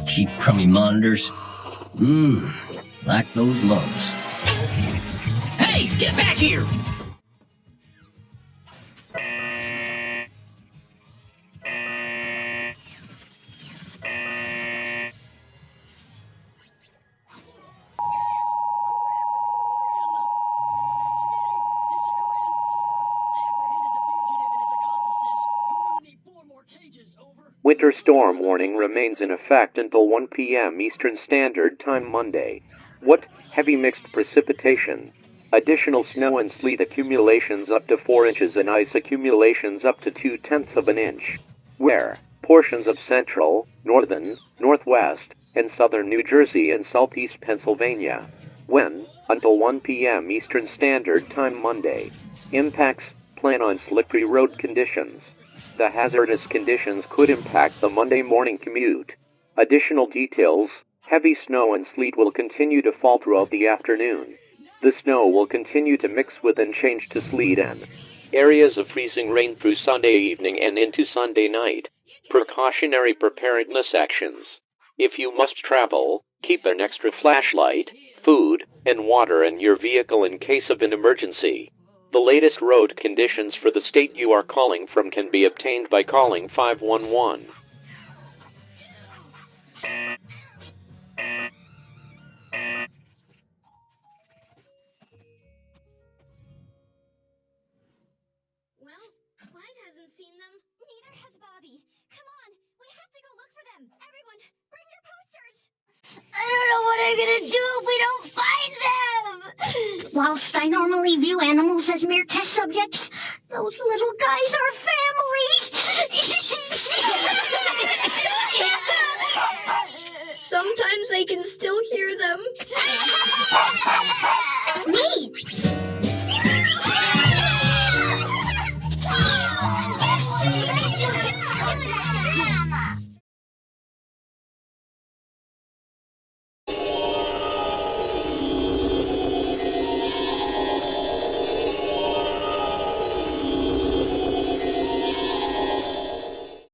Cheap, crummy monitors. Like those lumps. Hey, get back here! Winter storm warning remains in effect until 1 p.m. Eastern Standard Time Monday. What? Heavy mixed precipitation. Additional snow and sleet accumulations up to 4 inches and ice accumulations up to 0.2 of an inch. Where? Portions of central, northern, northwest, and southern New Jersey and southeast Pennsylvania. When? Until 1 p.m. Eastern Standard Time Monday. Impacts: plan on slippery road conditions. The hazardous conditions could impact the Monday morning commute. Additional details: heavy snow and sleet will continue to fall throughout the afternoon. The snow will continue to mix with and change to sleet and areas of freezing rain through Sunday evening and into Sunday night. Precautionary preparedness actions. If you must travel, keep an extra flashlight, food, and water in your vehicle in case of an emergency. The latest road conditions for the state you are calling from can be obtained by calling 511. Well, Clyde hasn't seen them. Neither has Bobby. Come on, we have to go look for them. Everyone, bring your posters. I don't know what I'm gonna do if we don't find them. Whilst I normally view animals as mere test subjects, those little guys are family. Sometimes I can still hear them. Wait!